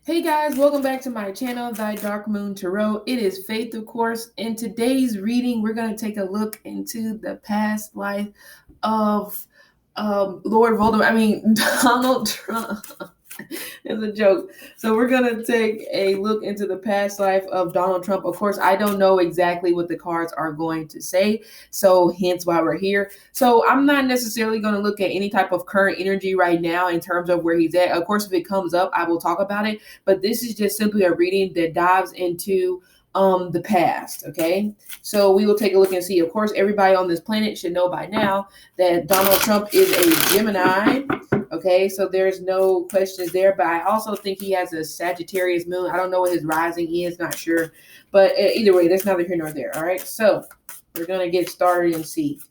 Hey guys, welcome back to my channel, Thy Dark Moon Tarot. It is Faith, of course. In today's reading, we're going to take a look into the past life of Lord Voldemort. Donald Trump. It's a joke. So we're going to take a look into the past life of Donald Trump. Of course, I don't know exactly what the cards are going to say, so hence why we're here. So I'm not necessarily going to look at any type of current energy right now in terms of where he's at. Of course, if it comes up, I will talk about it, but this is just simply a reading that dives into the past. Okay, so we will take a look and see. Of course, everybody on this planet should know by now that Donald Trump is a Gemini. Okay, so there's no questions there, but I also think he has a Sagittarius moon. I don't know what his rising is, not sure, but either way, that's neither here nor there. All right, so we're gonna get started and see.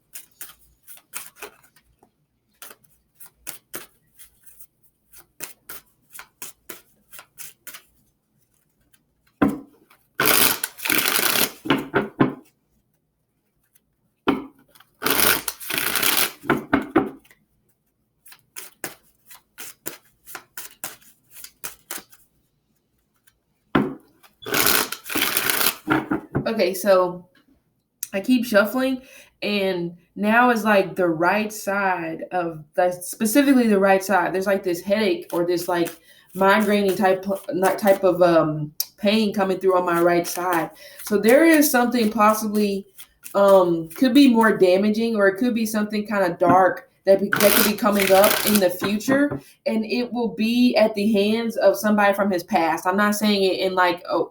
Okay, so I keep shuffling, and now is like the right side of that, specifically the right side. There's like this headache or this like migraining type of pain coming through on my right side. So there is something possibly could be more damaging, or it could be something kind of dark that could be coming up in the future, and it will be at the hands of somebody from his past. I'm not saying it in like, oh,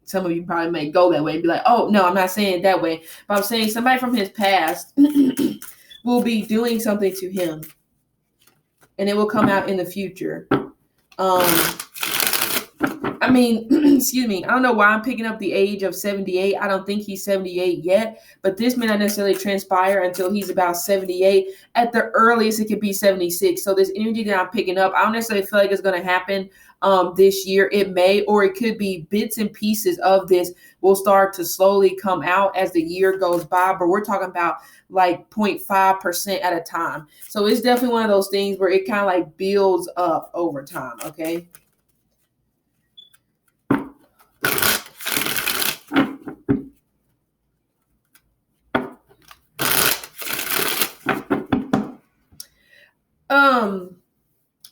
some of you probably may go that way and be like, oh, no, I'm not saying it that way. But I'm saying somebody from his past will be doing something to him, and it will come out in the future. Excuse me. I don't know why I'm picking up the age of 78. I don't think he's 78 yet, but this may not necessarily transpire until he's about 78. At the earliest, it could be 76. So this energy that I'm picking up, I don't necessarily feel like it's going to happen this year. It may, or it could be bits and pieces of this will start to slowly come out as the year goes by, but we're talking about like 0.5% at a time. So it's definitely one of those things where it kind of like builds up over time, okay?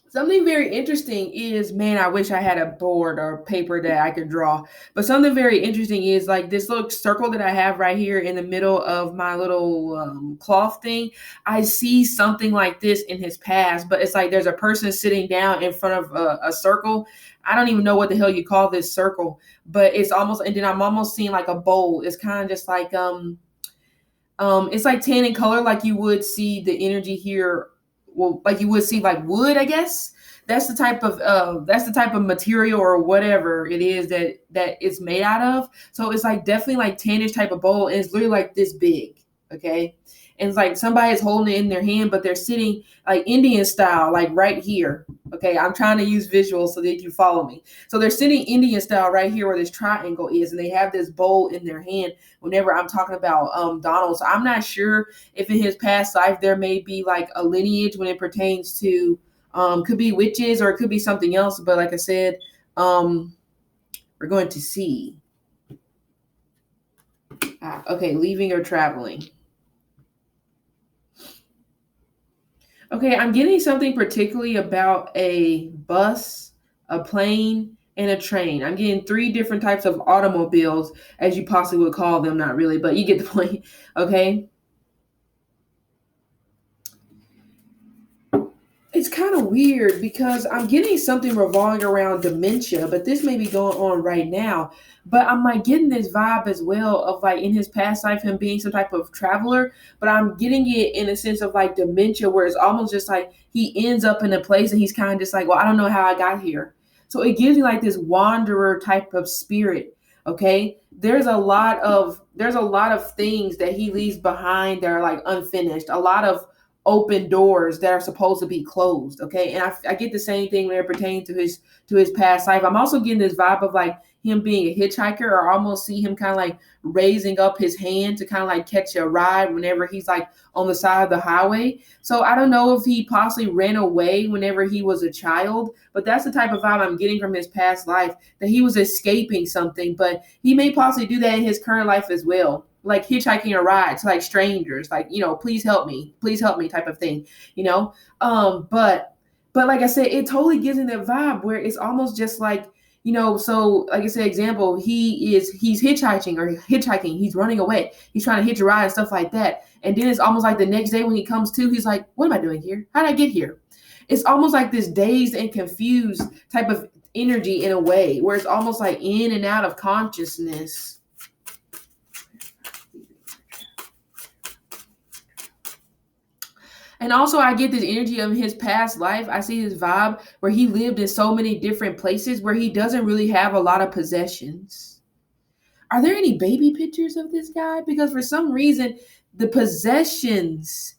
Something very interesting is, man, I wish I had a board or paper that I could draw. But something very interesting is like this little circle that I have right here in the middle of my little cloth thing. I see something like this in his past, but it's like there's a person sitting down in front of a circle. I don't even know what the hell you call this circle, but it's almost, and then I'm almost seeing like a bowl. It's kind of just like it's like tan in color, like you would see the energy here, well, like you would see like wood, I guess. That's the type of material or whatever it is that it's made out of. So it's like definitely like tannish type of bowl, and it's literally like this big. Okay. And it's like somebody is holding it in their hand, but they're sitting like Indian style, like right here. Okay, I'm trying to use visuals so that you follow me. So they're sitting Indian style right here where this triangle is, and they have this bowl in their hand whenever I'm talking about Donald. So I'm not sure if in his past life there may be like a lineage when it pertains to could be witches, or it could be something else. But like I said, we're going to see. Okay, leaving or traveling. Okay, I'm getting something particularly about a bus, a plane, and a train. I'm getting three different types of automobiles, as you possibly would call them. Not really, but you get the point. Okay. It's kind of weird because I'm getting something revolving around dementia, but this may be going on right now. But I'm like getting this vibe as well of like in his past life, him being some type of traveler, but I'm getting it in a sense of like dementia, where it's almost just like he ends up in a place and he's kind of just like, well, I don't know how I got here. So it gives me like this wanderer type of spirit. Okay. There's a lot of things that he leaves behind that are like unfinished. A lot of open doors that are supposed to be closed. Okay. And I get the same thing when it pertains to his past life. I'm also getting this vibe of like him being a hitchhiker, or almost see him kind of like raising up his hand to kind of like catch a ride whenever he's like on the side of the highway. So I don't know if he possibly ran away whenever he was a child, but that's the type of vibe I'm getting from his past life, that he was escaping something, but he may possibly do that in his current life as well, like hitchhiking a ride to like strangers, like, please help me type of thing, you know. But like I said, it totally gives me that vibe where it's almost just like, so like I said, example, he's hitchhiking, he's running away, he's trying to hitch a ride and stuff like that. And then it's almost like the next day when he comes to, he's like, what am I doing here? How did I get here? It's almost like this dazed and confused type of energy in a way, where it's almost like in and out of consciousness. And also, I get this energy of his past life. I see his vibe where he lived in so many different places where he doesn't really have a lot of possessions. Are there any baby pictures of this guy? Because for some reason, the possessions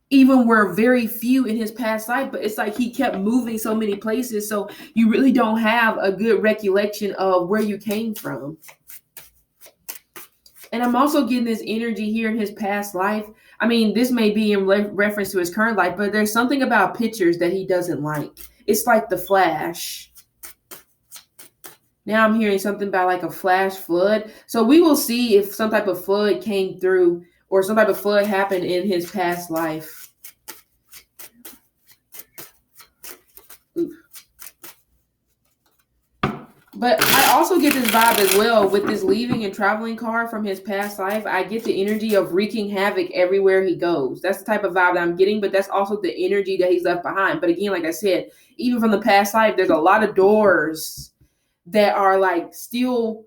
even were very few in his past life, but it's like he kept moving so many places. So you really don't have a good recollection of where you came from. And I'm also getting this energy here in his past life. I mean, this may be in reference to his current life, but there's something about pictures that he doesn't like. It's like the flash. Now I'm hearing something about like a flash flood. So we will see if some type of flood came through, or some type of flood happened in his past life. Oof. But I also get this vibe as well with this leaving and traveling card from his past life. I get the energy of wreaking havoc everywhere he goes. That's the type of vibe that I'm getting, but that's also the energy that he's left behind. But again, like I said, even from the past life, there's a lot of doors that are like still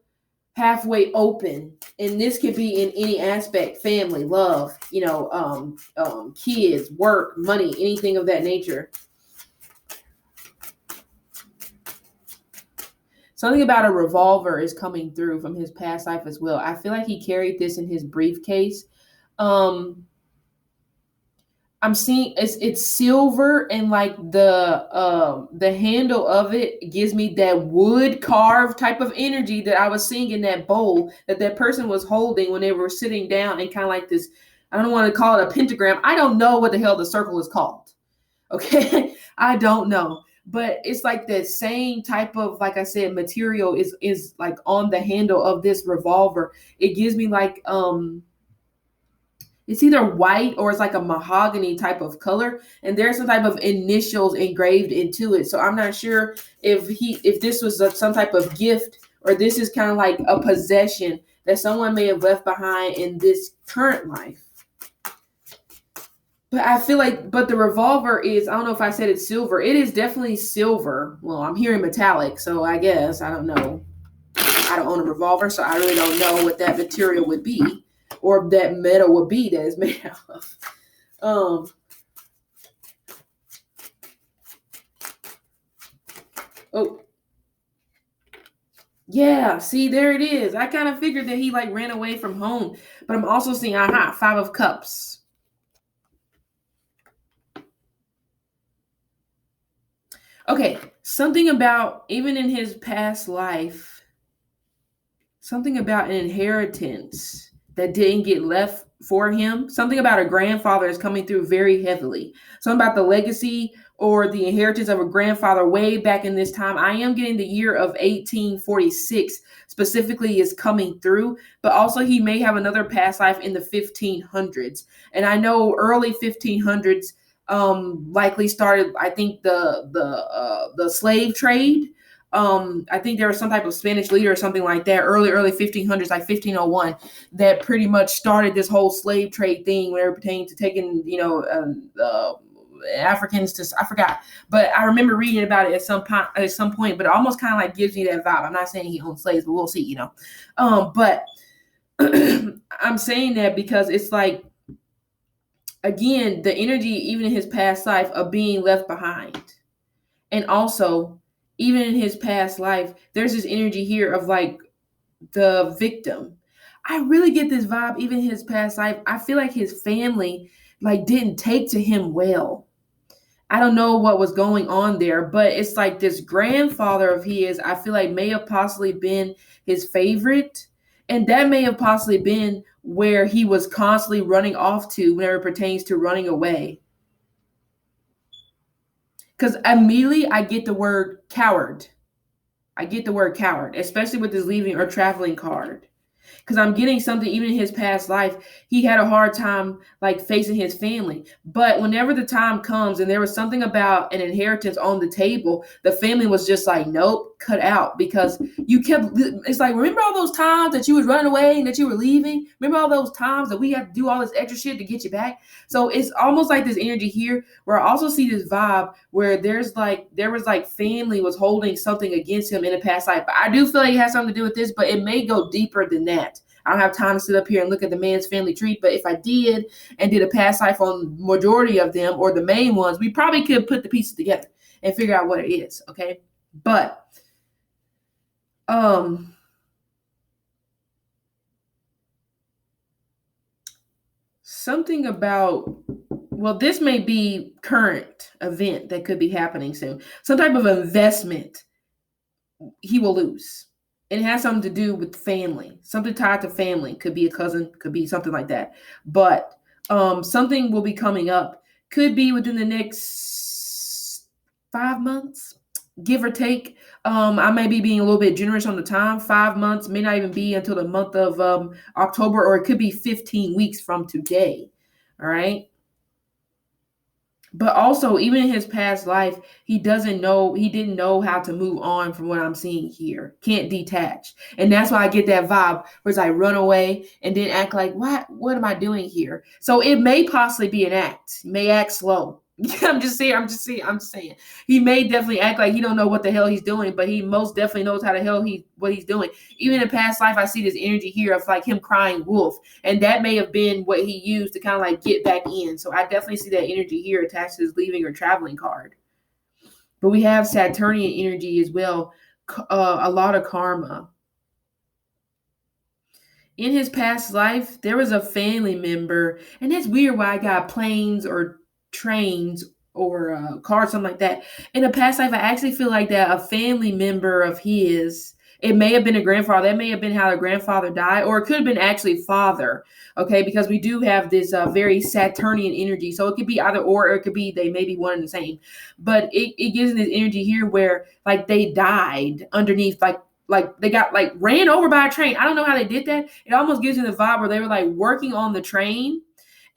halfway open. And this could be in any aspect: family, love, kids, work, money, anything of that nature. Something about a revolver is coming through from his past life as well. I feel like he carried this in his briefcase. I'm seeing it's silver, and like the handle of it gives me that wood carved type of energy that I was seeing in that bowl that person was holding when they were sitting down, and kind of like this. I don't want to call it a pentagram. I don't know what the hell the circle is called. Okay, I don't know. But it's like the same type of, like I said, material is like on the handle of this revolver. It gives me like it's either white or it's like a mahogany type of color, and there's some type of initials engraved into it. So I'm not sure if this was some type of gift, or this is kind of like a possession that someone may have left behind in this current life. But I feel like, but the revolver is, I don't know if I said it's silver. It is definitely silver. Well, I'm hearing metallic, so I guess, I don't know. I don't own a revolver, so I really don't know what that material would be, or that metal would be that is made out of. Oh. Yeah, see, there it is. I kind of figured that he like ran away from home, but I'm also seeing, 5 of cups. Okay, something about, even in his past life, something about an inheritance that didn't get left for him. Something about a grandfather is coming through very heavily. Something about the legacy or the inheritance of a grandfather way back in this time. I am getting the year of 1846 specifically is coming through, but also he may have another past life in the 1500s. And I know early 1500s likely started, I think, the slave trade. I think there was some type of Spanish leader or something like that, early 1500s, like 1501, that pretty much started this whole slave trade thing where it pertained to taking, Africans to, I forgot, but I remember reading about it at some point, but it almost kind of like gives me that vibe. I'm not saying he owned slaves, but we'll see, but I'm saying that because it's like, again, the energy, even in his past life, of being left behind. And also, even in his past life, there's this energy here of like the victim. I really get this vibe, even in his past life. I feel like his family like didn't take to him well. I don't know what was going on there, but it's like this grandfather of his, I feel like may have possibly been his favorite. And that may have possibly been where he was constantly running off to whenever it pertains to running away. Because immediately I get the word coward. I get the word coward, especially with this leaving or traveling card. Because I'm getting something, even in his past life, he had a hard time like facing his family. But whenever the time comes and there was something about an inheritance on the table, the family was just like, nope, cut out. Because you kept, it's like, remember all those times that you was running away and that you were leaving? Remember all those times that we had to do all this extra shit to get you back? So it's almost like this energy here where I also see this vibe where there was like family was holding something against him in a past life. But I do feel like it has something to do with this, but it may go deeper than that. I don't have time to sit up here and look at the man's family tree, but if I did and did a past life on majority of them or the main ones, we probably could put the pieces together and figure out what it is, okay? But something about, well, this may be current event that could be happening soon. Some type of investment he will lose. It has something to do with family, something tied to family. Could be a cousin, could be something like that. But something will be coming up. Could be within the next 5 months, give or take. I may be being a little bit generous on the time. 5 months may not even be until the month of October, or it could be 15 weeks from today. All right. But also, even in his past life, he didn't know how to move on from what I'm seeing here. Can't detach. And that's why I get that vibe where it's like run away and then act like, what am I doing here? So it may possibly be an act. He may act slow. I'm just saying. He may definitely act like he don't know what the hell he's doing, but he most definitely knows what he's doing. Even in past life, I see this energy here of like him crying wolf, and that may have been what he used to kind of like get back in. So I definitely see that energy here attached to his leaving or traveling card. But we have Saturnian energy as well, a lot of karma. In his past life, there was a family member, and that's weird why I got planes or trains or cars, something like that. In a past life, I actually feel like that a family member of his, it may have been a grandfather. That may have been how the grandfather died, or it could have been actually father. Okay, because we do have this very Saturnian energy, so it could be either or it could be they may be one and the same. But it gives this energy here where like they died underneath like they got like ran over by a train. I don't know how they did that. It almost gives you the vibe where they were like working on the train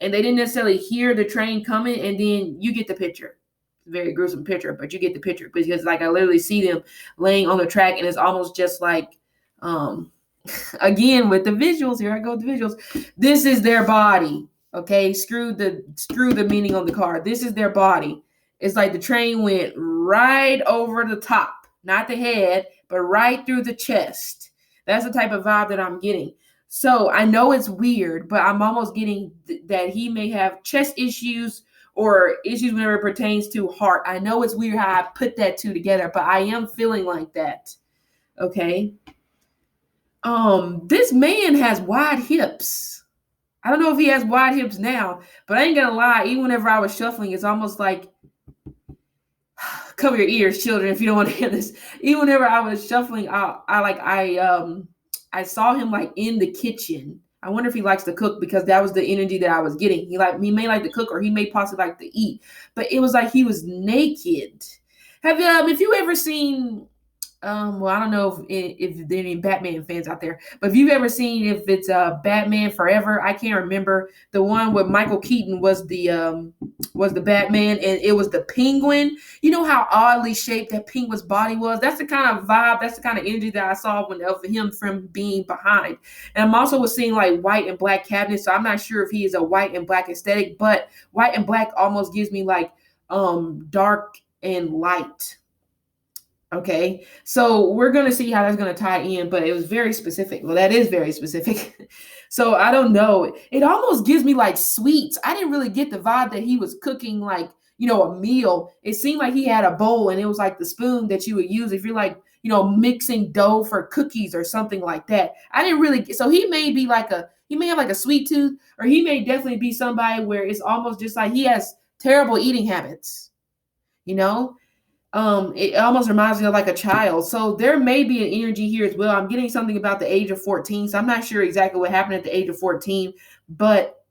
and they didn't necessarily hear the train coming, and then you get the picture. It's a very gruesome picture, but you get the picture because like I literally see them laying on the track, and it's almost just like again with the visuals. Here I go with the visuals. This is their body. Okay, screw the meaning on the card. This is their body. It's like the train went right over the top, not the head, but right through the chest. That's the type of vibe that I'm getting. So I know it's weird, but I'm almost getting that he may have chest issues or issues whenever it pertains to heart. I know it's weird how I put that two together, but I am feeling like that. Okay. This man has wide hips. I don't know if he has wide hips now, but I ain't gonna lie. Even whenever I was shuffling, it's almost like cover your ears, children, if you don't want to hear this. Even whenever I was shuffling, I saw him like in the kitchen. I wonder if he likes to cook because that was the energy that I was getting. He may like to cook or he may possibly like to eat, but it was like he was naked. If you ever seen well, I don't know if there are any Batman fans out there, but if you've ever seen if it's Batman Forever, I can't remember the one where Michael Keaton was the Batman and it was the penguin. You know how oddly shaped that penguin's body was? That's the kind of vibe, that's the kind of energy that I saw of him from being behind. And I'm also seeing like white and black cabinets, so I'm not sure if he is a white and black aesthetic, but white and black almost gives me like dark and light. Okay, so we're going to see how that's going to tie in, but it was very specific. Well, that is very specific. So I don't know. It almost gives me like sweets. I didn't really get the vibe that he was cooking like, a meal. It seemed like he had a bowl and it was like the spoon that you would use if you're like, mixing dough for cookies or something like that. I didn't really, so he may be like He may have like a sweet tooth, or he may definitely be somebody where it's almost just like he has terrible eating habits, you know? It almost reminds me of like a child. So there may be an energy here as well. I'm getting something about the age of 14. So I'm not sure exactly what happened at the age of 14, but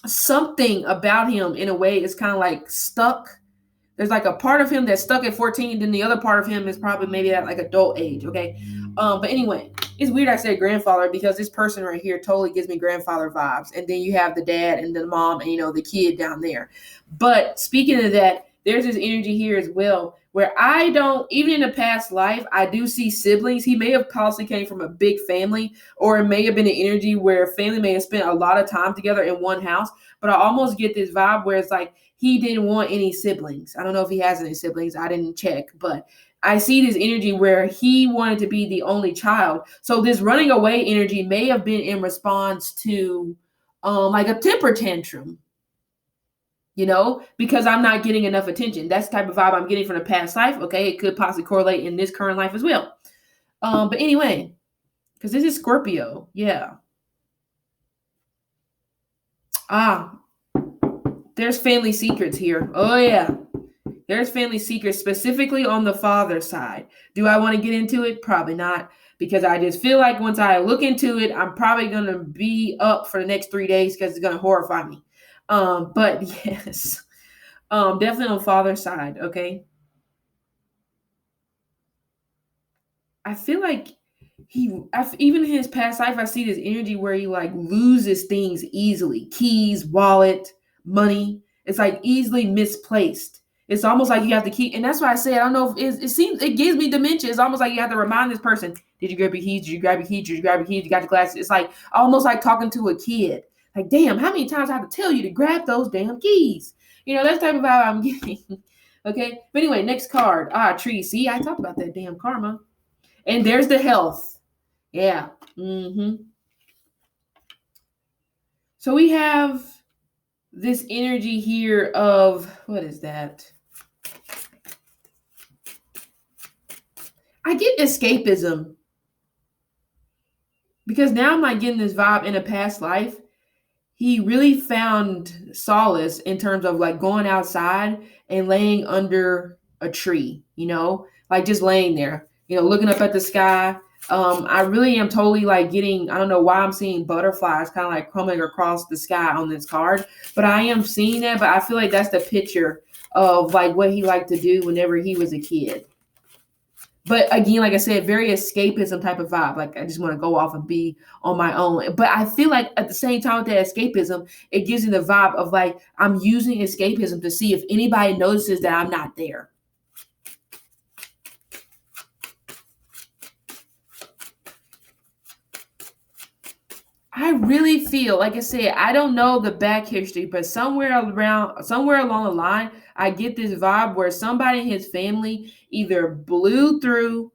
something about him in a way is kind of like stuck. There's like a part of him that's stuck at 14, then the other part of him is probably maybe at like adult age, okay? But anyway, it's weird I said grandfather because this person right here totally gives me grandfather vibes. And then you have the dad and the mom and, the kid down there. But speaking of that, there's this energy here as well where I don't, even in a past life, I do see siblings. He may have possibly came from a big family, or it may have been an energy where family may have spent a lot of time together in one house. But I almost get this vibe where it's like he didn't want any siblings. I don't know if he has any siblings. I didn't check, but I see this energy where he wanted to be the only child. So this running away energy may have been in response to like a temper tantrum, because I'm not getting enough attention. That's the type of vibe I'm getting from the past life. Okay, it could possibly correlate in this current life as well. But anyway, because this is Scorpio. Yeah. There's family secrets here. Oh, yeah. There's family secrets specifically on the father side. Do I want to get into it? Probably not, because I just feel like once I look into it, I'm probably going to be up for the next 3 days because it's going to horrify me. But yes, definitely on father's side. Okay. I feel like even in his past life, I see this energy where he like loses things easily. Keys, wallet, money. It's like easily misplaced. It's almost like you have to keep, and that's why I say, I don't know if it gives me dementia. It's almost like you have to remind this person, did you grab your keys? Did you grab your keys? Did you grab your keys? You got your glasses? It's like almost like talking to a kid. Like, damn, how many times I have to tell you to grab those damn keys? That's the type of vibe I'm getting. Okay. But anyway, next card. Tree. See, I talked about that damn karma. And there's the health. Yeah. So we have this energy here of, what is that? I get escapism. Because now I'm like getting this vibe in a past life. He really found solace in terms of like going outside and laying under a tree, like just laying there, looking up at the sky. I really am totally like getting, I don't know why I'm seeing butterflies kind of like crumbling across the sky on this card, but I am seeing that. But I feel like that's the picture of like what he liked to do whenever he was a kid. But again, like I said, very escapism type of vibe. Like I just want to go off and be on my own. But I feel like at the same time with that escapism, it gives me the vibe of like I'm using escapism to see if anybody notices that I'm not there. I really feel, like I said, I don't know the back history, but somewhere along the line, I get this vibe where somebody in his family either blew through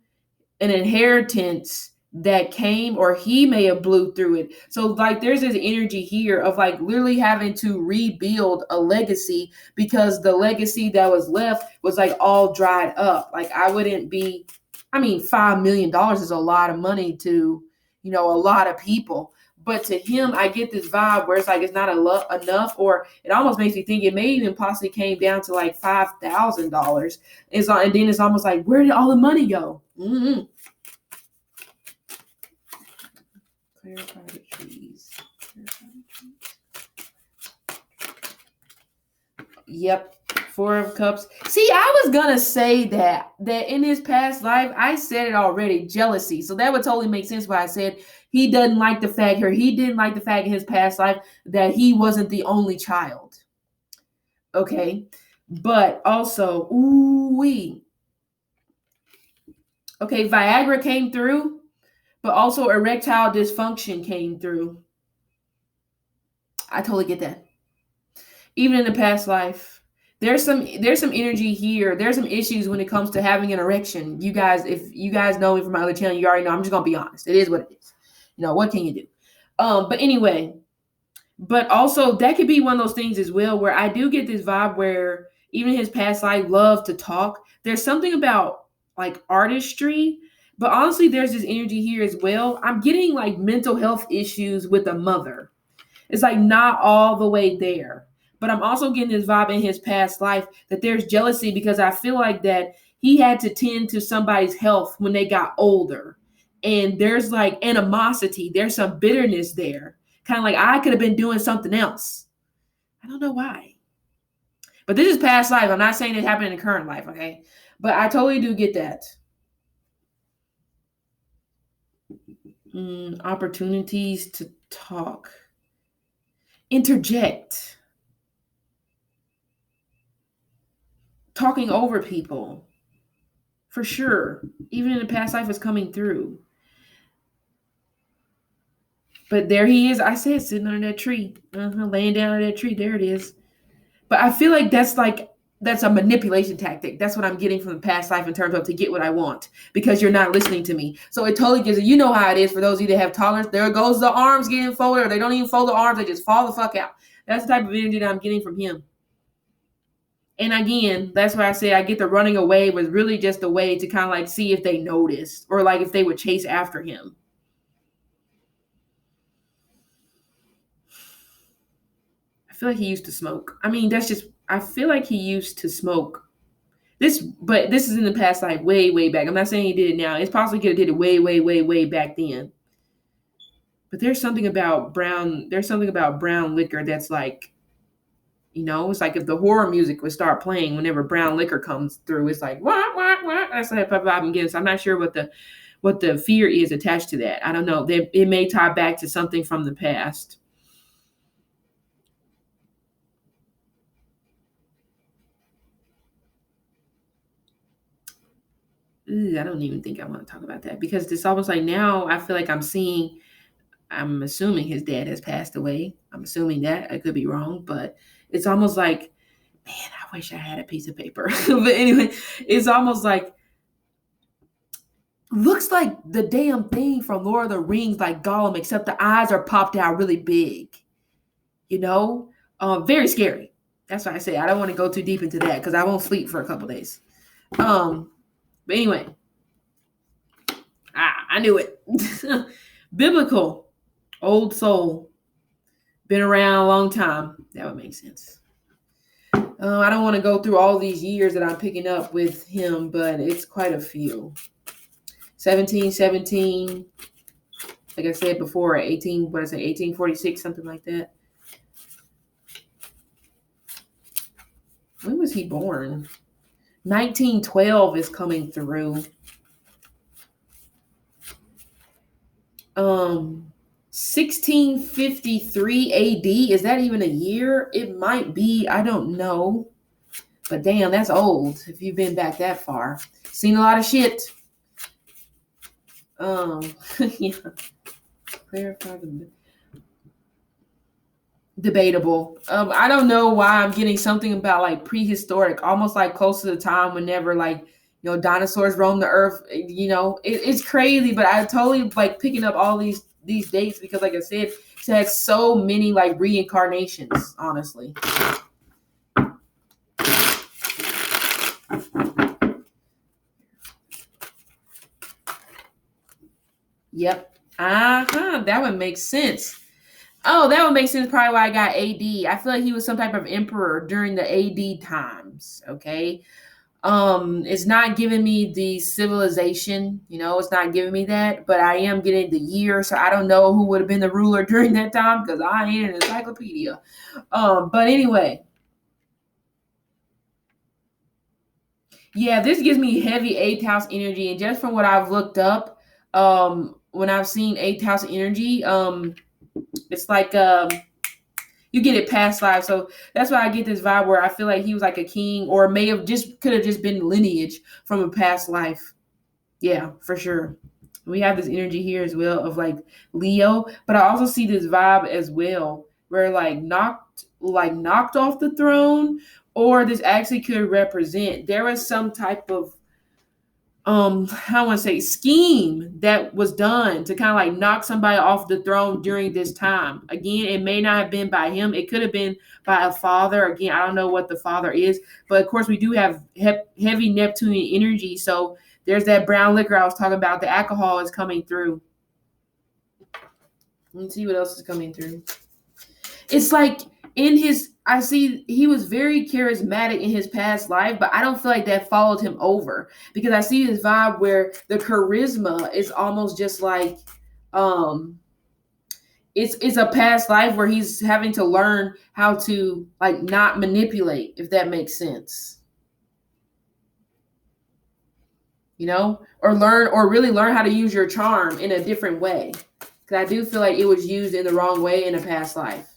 an inheritance that came, or he may have blew through it. So like there's this energy here of like literally having to rebuild a legacy because the legacy that was left was like all dried up. Like $5 million is a lot of money to, a lot of people. But to him, I get this vibe where it's like it's not enough, or it almost makes me think it may even possibly came down to like $5,000. And then it's almost like, where did all the money go? Clarify the trees. Yep. 4 of Cups. See, I was gonna say that in his past life, I said it already, jealousy. So that would totally make sense why I said he didn't like the fact in his past life that he wasn't the only child. Okay. But also, okay, Viagra came through, but also erectile dysfunction came through. I totally get that. Even in the past life, there's some energy here. There's some issues when it comes to having an erection. You guys, if you guys know me from my other channel, you already know. I'm just gonna be honest. It is what it is. What can you do? But anyway, but also that could be one of those things as well where I do get this vibe where even his past life loved to talk. There's something about like artistry But honestly, there's this energy here as well. I'm getting like mental health issues with a mother. It's like not all the way there. But I'm also getting this vibe in his past life that there's jealousy because I feel like that he had to tend to somebody's health when they got older. And there's like animosity, there's some bitterness there. Kind of like I could have been doing something else. I don't know why. But this is past life. I'm not saying it happened in the current life, okay? But I totally do get that. Opportunities to talk, interject, talking over people, for sure. Even in the past life is coming through. But there he is. I said sitting under that tree, laying down under that tree. There it is. But I feel like that's a manipulation tactic. That's what I'm getting from the past life in terms of to get what I want because you're not listening to me. So it totally gives it. You know how it is for those of you that have tolerance. There goes the arms getting folded, or they don't even fold the arms. They just fall the fuck out. That's the type of energy that I'm getting from him. And again, that's why I say I get the running away was really just a way to kind of like see if they noticed or like if they would chase after him. I feel like he used to smoke. I mean, I feel like he used to smoke. But this is in the past, like way, way back. I'm not saying he did it now. It's possible he could have did it way, way, way, way back then. But there's something about brown liquor that's like, it's like if the horror music would start playing whenever brown liquor comes through, it's like, what? That's the type of vibe I'm getting. So I'm not sure what the fear is attached to that. I don't know. It may tie back to something from the past. I don't even think I want to talk about that because it's almost like now I feel like I'm assuming his dad has passed away. I'm assuming that. I could be wrong, but it's almost like, man, I wish I had a piece of paper. But anyway, it's almost like, looks like the damn thing from Lord of the Rings, like Gollum, except the eyes are popped out really big. Very scary. That's why I say I don't want to go too deep into that because I won't sleep for a couple days. But anyway, I knew it. Biblical, old soul, been around a long time. That would make sense. I don't want to go through all these years that I'm picking up with him, but it's quite a few. 1717, like I said before, 1846, something like that. When was he born? 1912 is coming through. 1653 AD. Is that even a year? It might be. I don't know. But damn, that's old if you've been back that far. Seen a lot of shit. Yeah. Clarify the debatable. I don't know why I'm getting something about like prehistoric, almost like close to the time whenever like dinosaurs roamed the earth. It's crazy, but I totally like picking up all these dates because, like I said, it has so many like reincarnations. Honestly. Yep. That would make sense. Oh, that would make sense. Probably why I got AD. I feel like he was some type of emperor during the AD times. Okay. It's not giving me the civilization, it's not giving me that, but I am getting the year. So I don't know who would have been the ruler during that time because I ain't an encyclopedia. But anyway. Yeah, this gives me heavy 8th house energy. And just from what I've looked up, when I've seen 8th house energy, it's like you get it past life. So that's why I get this vibe where I feel like he was like a king or could have just been lineage from a past life. Yeah, for sure. We have this energy here as well of like Leo, but I also see this vibe as well where like knocked off the throne, or this actually could represent there was some type of I want to say scheme that was done to kind of like knock somebody off the throne during this time. Again, it may not have been by him. It could have been by a father. Again, I don't know what the father is, but of course we do have heavy Neptunian energy. So There's that brown liquor I was talking about. The alcohol is coming through. Let's see what else is coming through. It's like I see he was very charismatic in his past life, but I don't feel like that followed him over, because I see this vibe where the charisma is almost just like, um, it's a past life where he's having to learn how to like not manipulate, if that makes sense. Or really learn how to use your charm in a different way. Because I do feel like it was used in the wrong way in a past life.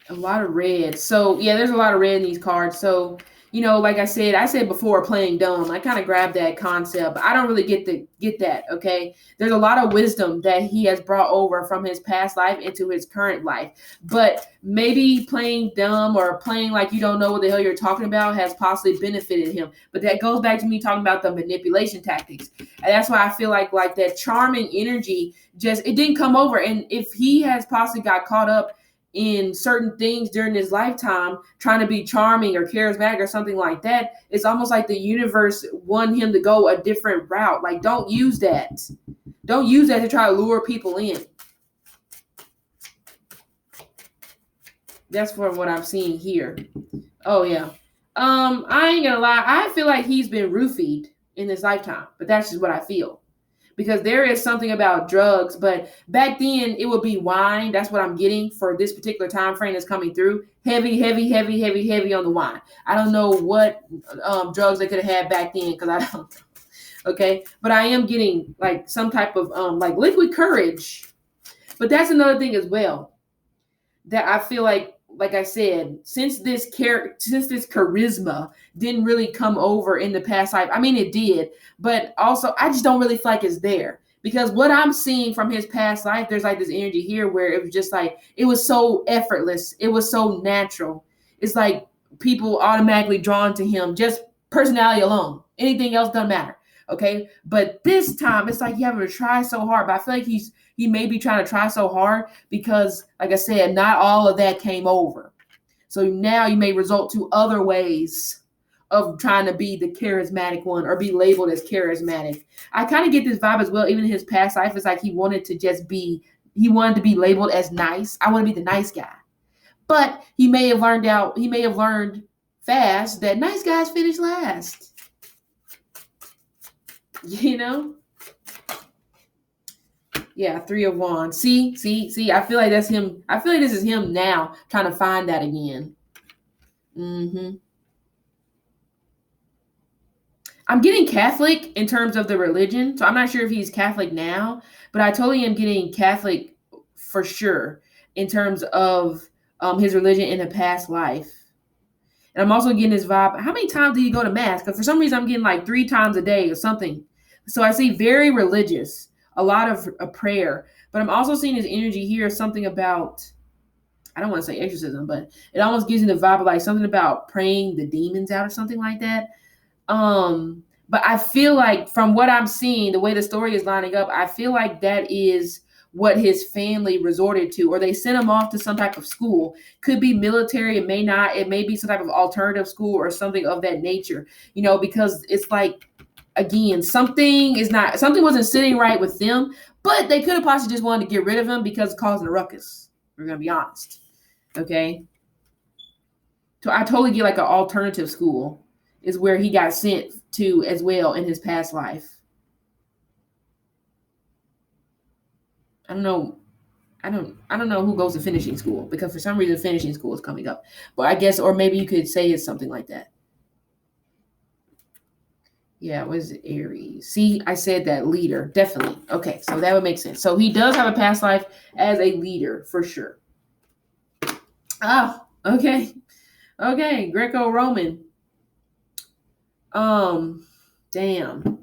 A lot of red. So yeah, there's a lot of red in these cards. So, like I said before, playing dumb. I kind of grabbed that concept, but I don't really get that. Okay. There's a lot of wisdom that he has brought over from his past life into his current life. But maybe playing dumb or playing like you don't know what the hell you're talking about has possibly benefited him. But that goes back to me talking about the manipulation tactics. And that's why I feel like that charming energy it didn't come over. And if he has possibly got caught up in certain things during his lifetime, trying to be charming or charismatic or something like that, it's almost like the universe wanted him to go a different route. Like, don't use that. Don't use that to try to lure people in. That's from what I'm seeing here. Oh yeah. I ain't gonna lie. I feel like he's been roofied in this lifetime, but that's just what I feel. Because there is something about drugs, but back then it would be wine. That's what I'm getting for this particular time frame that's coming through. Heavy, heavy, heavy, heavy, heavy on the wine. I don't know what drugs they could have had back then, because I don't know. Okay, but I am getting like some type of like liquid courage. But that's another thing as well that I feel like I said, since this charisma didn't really come over in the past life. I mean, it did, but also I just don't really feel like it's there, because what I'm seeing from his past life, there's like this energy here where it was just like, it was so effortless. It was so natural. It's like people automatically drawn to him, just personality alone. Anything else doesn't matter. Okay. But this time it's like you having to try so hard, but I feel like he may be trying to try so hard because, like I said, not all of that came over. So now you may result to other ways of trying to be the charismatic one or be labeled as charismatic. I kind of get this vibe as well. Even in his past life, it's like he wanted to be labeled as nice. I want to be the nice guy. But he may have learned fast that nice guys finish last. Yeah, 3 of Wands. See. I feel like that's him. I feel like this is him now trying to find that again. I'm getting Catholic in terms of the religion, so I'm not sure if he's Catholic now, but I totally am getting Catholic for sure in terms of his religion in a past life. And I'm also getting this vibe. How many times do you go to mass? Because for some reason I'm getting like 3 times a day or something. So I see very religious, a lot of a prayer. But I'm also seeing his energy here, something about, I don't want to say exorcism, but it almost gives me the vibe of like something about praying the demons out or something like that. But I feel like from what I'm seeing, the way the story is lining up, I feel like that is what his family resorted to, or they sent him off to some type of school. Could be military, it may not, it may be some type of alternative school or something of that nature, because it's like, again, something wasn't sitting right with them, but they could have possibly just wanted to get rid of him because causing a ruckus. We're going to be honest. Okay. So I totally get like an alternative school is where he got sent to as well in his past life. I don't know. I don't know who goes to finishing school, because for some reason finishing school is coming up. But I guess, or maybe you could say it's something like that. Yeah, what is it? Aries. See, I said that, leader. Definitely. Okay, so that would make sense. So he does have a past life as a leader for sure. Ah, okay. Okay, Greco-Roman. Damn.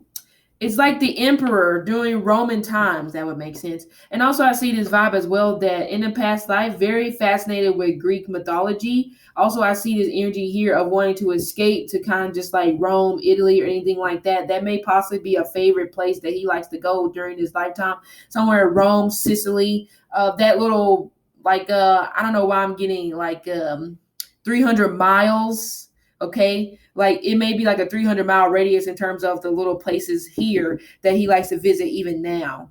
It's like the emperor during Roman times. That would make sense. And also I see this vibe as well that in the past life, very fascinated with Greek mythology. Also, I see this energy here of wanting to escape to kind of just like Rome, Italy, or anything like that. That may possibly be a favorite place that he likes to go during his lifetime. Somewhere Rome, Sicily, that little, like, I don't know why I'm getting like 3 300 miles. Okay. Like it may be like a 300-mile radius in terms of the little places here that he likes to visit even now.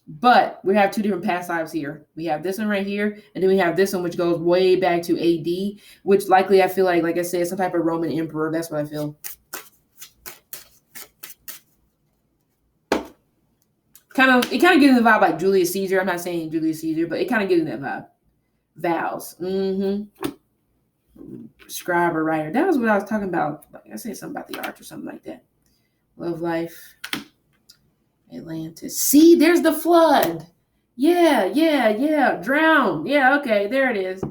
But we have two different past lives here. We have this one right here, and then we have this one, which goes way back to AD, which likely I feel like I said, some type of Roman emperor. That's what I feel. It kind of gives the vibe like Julius Caesar. I'm not saying Julius Caesar, but it kind of gives that vibe. Vows. Scribe or writer. That was what I was talking about. Like I said something about the arts or something like that. Love life. Atlantis. See, there's the flood. Yeah. Drown. Yeah, okay, there it is.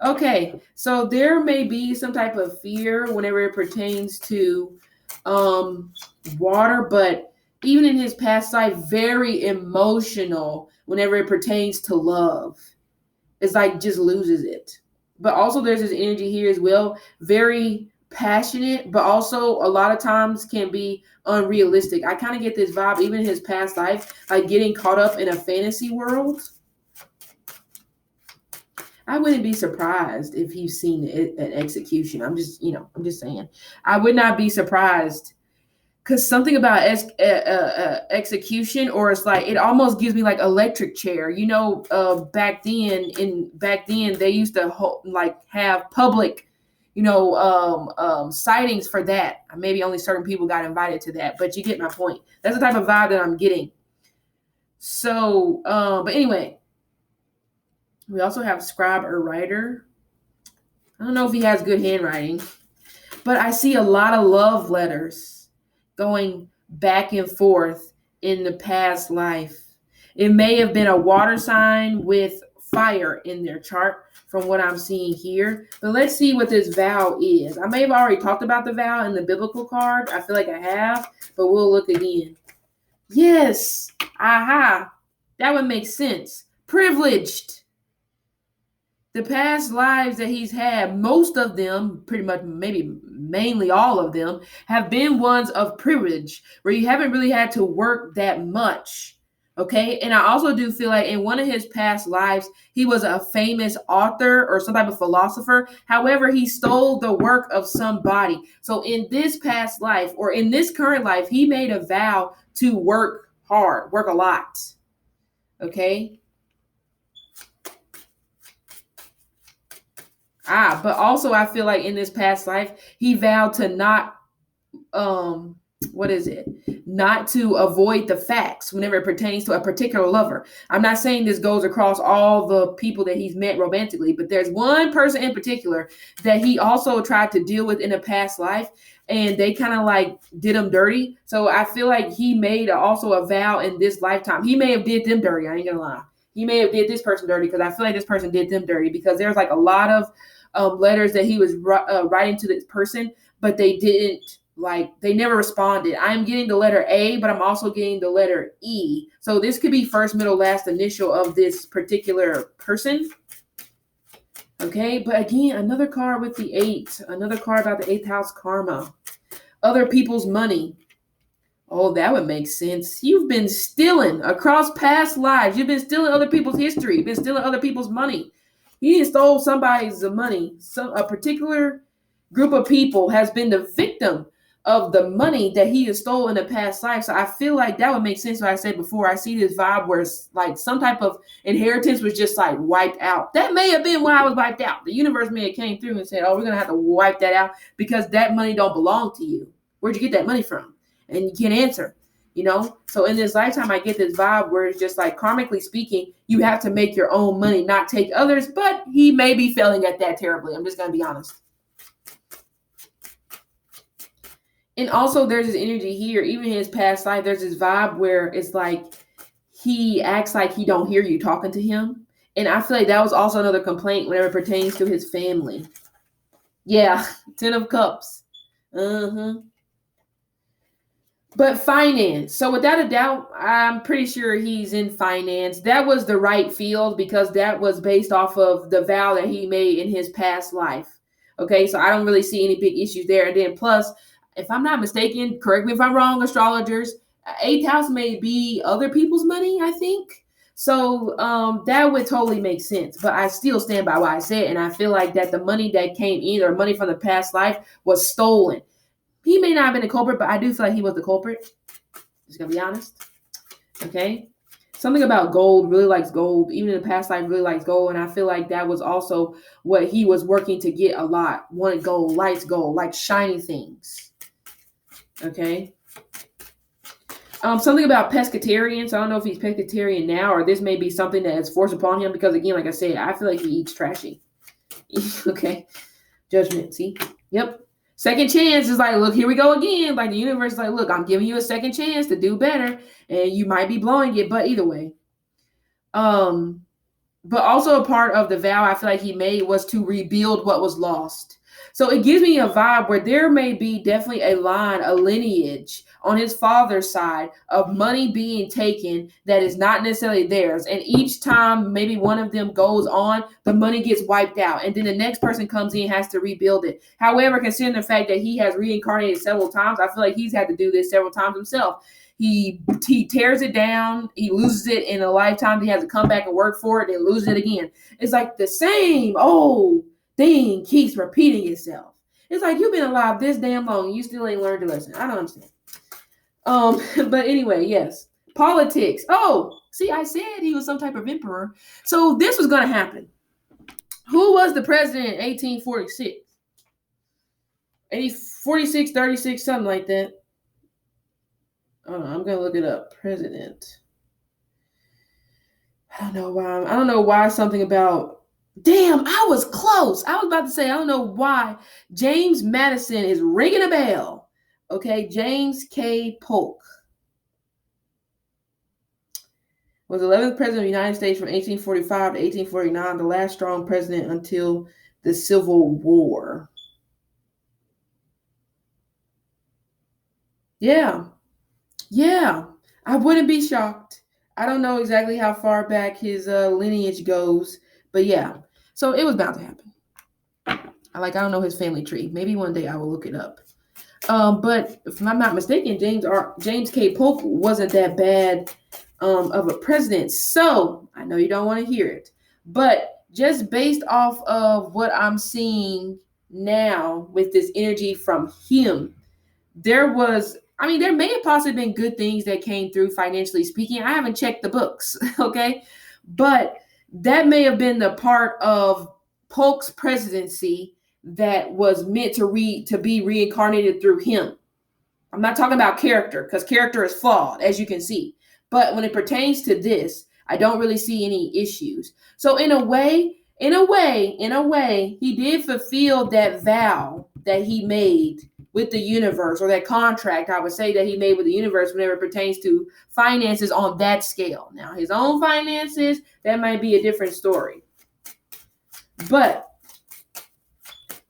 Okay, so there may be some type of fear whenever it pertains to water, but even in his past life, very emotional whenever it pertains to love. It's like just loses it. But also there's this energy here as well, very passionate, but also a lot of times can be unrealistic. I kind of get this vibe, even in his past life, like getting caught up in a fantasy world. I wouldn't be surprised if he's seen an execution. I'm just saying. I would not be surprised, because something about execution, or it's like it almost gives me like electric chair. Back then they used to have public, sightings for that. Maybe only certain people got invited to that, but you get my point. That's the type of vibe that I'm getting. So, but anyway, we also have scribe or writer. I don't know if he has good handwriting, but I see a lot of love letters going back and forth in the past life. It may have been a water sign with fire in their chart from what I'm seeing here. But let's see what this vow is. I may have already talked about the vow in the biblical card. I feel like I have, but we'll look again. Yes. Aha. That would make sense. Privileged. The past lives that he's had, most of them, pretty much, maybe mainly all of them, have been ones of privilege, where you haven't really had to work that much. Okay. And I also do feel like in one of his past lives, he was a famous author or some type of philosopher. However, he stole the work of somebody. So in this past life, or in this current life, he made a vow to work hard, work a lot. Okay. But also I feel like in this past life, he vowed to not to avoid the facts whenever it pertains to a particular lover. I'm not saying this goes across all the people that he's met romantically, but there's one person in particular that he also tried to deal with in a past life, and they kind of like did him dirty. So I feel like he made also a vow in this lifetime. He may have did them dirty. I ain't gonna lie. He may have did this person dirty, because I feel like this person did them dirty, because there's like a lot of letters that he was writing to this person, but they didn't, they never responded. I'm getting the letter A, but I'm also getting the letter E. So this could be first, middle, last initial of this particular person. Okay, but again, another card with the 8, another card about the 8th house karma, other people's money. Oh, that would make sense. You've been stealing across past lives. You've been stealing other people's history. You've been stealing other people's money. He stole somebody's money. A particular group of people has been the victim of the money that he has stolen in the past life. So I feel like that would make sense. What I said before, I see this vibe where it's like some type of inheritance was just like wiped out. That may have been why I was wiped out. The universe may have came through and said, oh, we're going to have to wipe that out because that money don't belong to you. Where'd you get that money from? And you can't answer. So in this lifetime, I get this vibe where it's just like, karmically speaking, you have to make your own money, not take others, but he may be failing at that terribly. I'm just going to be honest. And also there's this energy here, even in his past life, there's this vibe where it's like, he acts like he don't hear you talking to him. And I feel like that was also another complaint whenever it pertains to his family. Yeah. 10 of Cups. But finance. So without a doubt, I'm pretty sure he's in finance. That was the right field because that was based off of the vow that he made in his past life. Okay, so I don't really see any big issues there. And then plus, if I'm not mistaken, correct me if I'm wrong, astrologers, 8th house may be other people's money, I think. So that would totally make sense. But I still stand by what I said, and I feel like that the money that came in or money from the past life was stolen. He may not have been a culprit, but I do feel like he was the culprit. Just gonna be honest. Okay. Something about gold, really likes gold. Even in the past life, really likes gold. And I feel like that was also what he was working to get a lot. Wanted gold, likes gold, like shiny things. Okay. Something about pescatarian. So I don't know if he's pescatarian now, or this may be something that is forced upon him because, again, like I said, I feel like he eats trashy. Okay. Judgment. See? Yep. Second chance is like, look, here we go again. Like the universe is like, look, I'm giving you a second chance to do better, and you might be blowing it, but either way. But also a part of the vow I feel like he made was to rebuild what was lost. So it gives me a vibe where there may be definitely a line, a lineage on his father's side of money being taken that is not necessarily theirs. And each time maybe one of them goes on, the money gets wiped out. And then the next person comes in and has to rebuild it. However, considering the fact that he has reincarnated several times, I feel like he's had to do this several times himself. He tears it down. He loses it in a lifetime. He has to come back and work for it, then lose it again. It's like the same old thing keeps repeating itself. It's like you've been alive this damn long and you still ain't learned to listen. I don't understand. But anyway, yes. Politics. Oh, see, I said he was some type of emperor. So this was going to happen. Who was the president in 1846? 46, 36, something like that. I'm going to look it up. President. I don't know why something about, damn, I was close. I was about to say, I don't know why James Madison is ringing a bell. Okay, James K. Polk was the 11th president of the United States from 1845 to 1849, the last strong president until the Civil War. Yeah, I wouldn't be shocked. I don't know exactly how far back his lineage goes, but yeah. So it was bound to happen. I don't know his family tree. Maybe one day I will look it up. But if I'm not mistaken, James K. Polk wasn't that bad of a president. So I know you don't want to hear it, but just based off of what I'm seeing now with this energy from him, there may have possibly been good things that came through financially speaking. I haven't checked the books, okay? But that may have been the part of Polk's presidency that was meant to be reincarnated through him. I'm not talking about character, because character is flawed, as you can see. But when it pertains to this, I don't really see any issues. So in a way, he did fulfill that vow that he made with the universe, or that contract, I would say, that he made with the universe whenever it pertains to finances on that scale. Now, his own finances, that might be a different story. But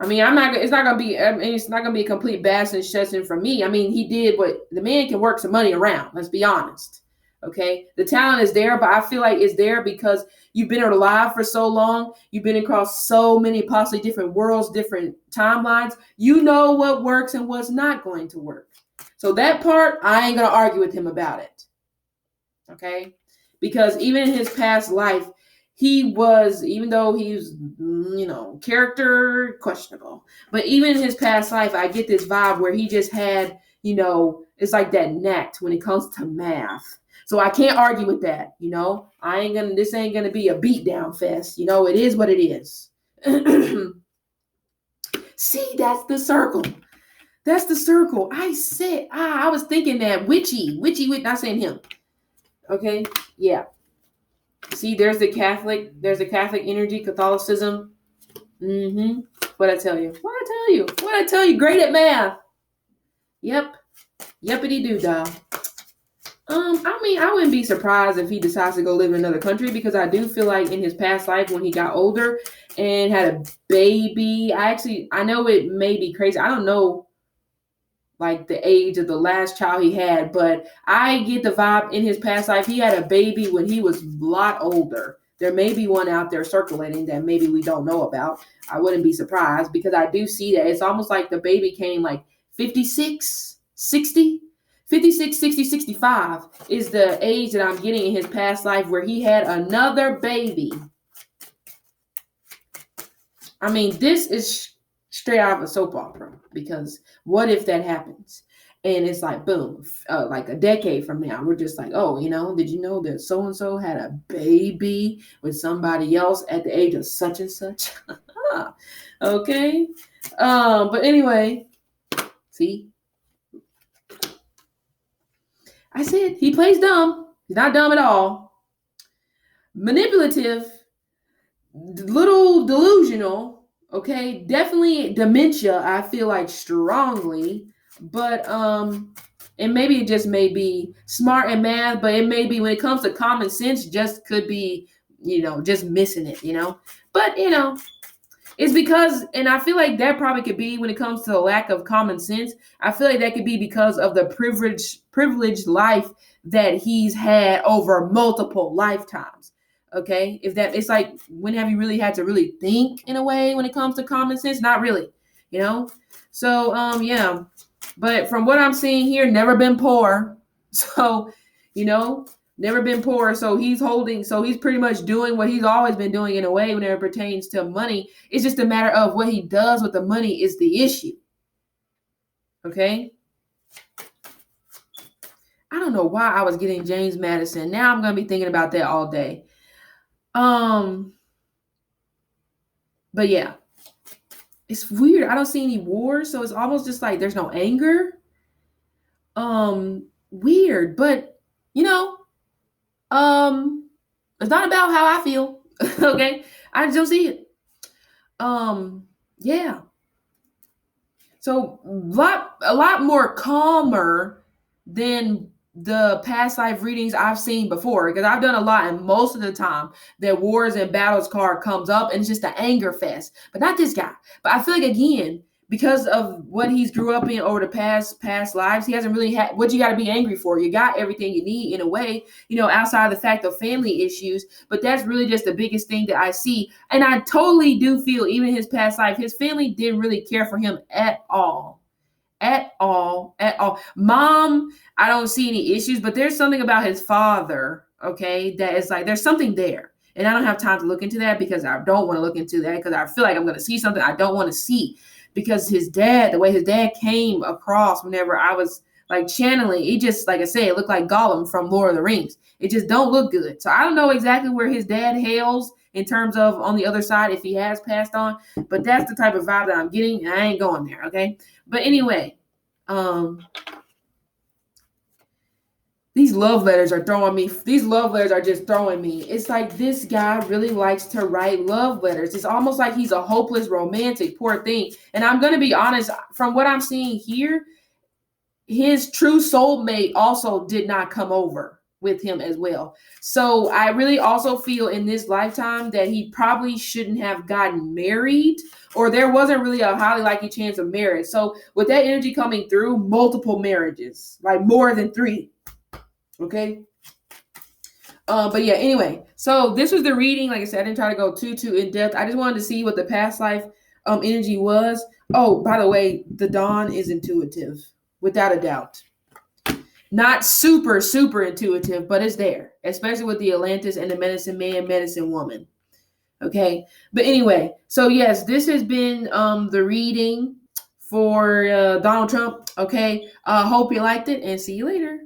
it's not gonna be a complete bass and session from me. He did what the man can work some money around. Let's be honest. Okay, the talent is there, but I feel like it's there because you've been alive for so long. You've been across so many possibly different worlds, different timelines. You know what works and what's not going to work. So that part, I ain't gonna argue with him about it. Okay, because even in his past life, even though he's, character questionable, but even in his past life, I get this vibe where he just had, it's like that knack when it comes to math. So I can't argue with that. This ain't gonna be a beatdown fest. It is what it is. See, that's the circle. I said, I was thinking that witchy, not saying him. Okay, yeah. See, there's the Catholic energy, Catholicism. What'd I tell you? Great at math. Yep. Yepity doo dah. I wouldn't be surprised if he decides to go live in another country, because I do feel like in his past life when he got older and had a baby, I know it may be crazy. I don't know like the age of the last child he had, but I get the vibe in his past life he had a baby when he was a lot older. There may be one out there circulating that maybe we don't know about. I wouldn't be surprised, because I do see that it's almost like the baby came like 56, 60. 56, 60, 65 is the age that I'm getting in his past life where he had another baby. I mean, this is straight out of a soap opera, because what if that happens? And it's like, boom, like a decade from now, we're just like, oh, did you know that so-and-so had a baby with somebody else at the age of such and such? Okay. But anyway, see, I said he plays dumb. He's not dumb at all. Manipulative, little delusional, okay, definitely dementia, I feel like, strongly, but and maybe it just may be smart in math, but it may be when it comes to common sense, just could be, just missing it, but it's because, and I feel like that probably could be when it comes to the lack of common sense, I feel like that could be because of the privileged life that he's had over multiple lifetimes. Okay, if that, it's like, when have you really had to really think in a way when it comes to common sense? Not really, So yeah, but from what I'm seeing here, never been poor. So, never been poor. So he's pretty much doing what he's always been doing in a way whenever it pertains to money. It's just a matter of what he does with the money is the issue. Okay. I don't know why I was getting James Madison. Now I'm going to be thinking about that all day. But yeah, it's weird. I don't see any wars, so it's almost just like there's no anger. Weird, but it's not about how I feel. Okay, I just don't see it. Yeah. So a lot more calmer than the past life readings I've seen before, because I've done a lot, and most of the time that wars and battles card comes up and it's just an anger fest, but not this guy. But I feel like, again, because of what he's grew up in over the past lives, he hasn't really had what you got to be angry for. You got everything you need in a way, outside of the fact of family issues, but that's really just the biggest thing that I see. And I totally do feel, even in his past life, his family didn't really care for him at all. At all. Mom, I don't see any issues, but there's something about his father, okay, that is like, there's something there. And I don't have time to look into that, because I don't want to look into that, because I feel like I'm going to see something I don't want to see, because the way his dad came across whenever I was like channeling, it just, like I said, it looked like Gollum from Lord of the Rings. It just don't look good. So I don't know exactly where his dad hails in terms of on the other side, if he has passed on, but that's the type of vibe that I'm getting, and I ain't going there. Okay. But anyway, these love letters are throwing me. These love letters are just throwing me. It's like this guy really likes to write love letters. It's almost like he's a hopeless romantic, poor thing. And I'm going to be honest, from what I'm seeing here, his true soulmate also did not come over with him as well. So I really also feel in this lifetime that he probably shouldn't have gotten married, or there wasn't really a highly likely chance of marriage. So with that energy coming through, multiple marriages, like more than 3. Okay. But yeah, anyway, so this was the reading. Like I said, I didn't try to go too in depth. I just wanted to see what the past life energy was. Oh, by the way, the Dawn is intuitive, without a doubt. Not super intuitive, but it's there, especially with the Atlantis and the medicine man, medicine woman. Okay. But anyway, so yes, this has been the reading for Donald Trump. Okay. Hope you liked it, and see you later.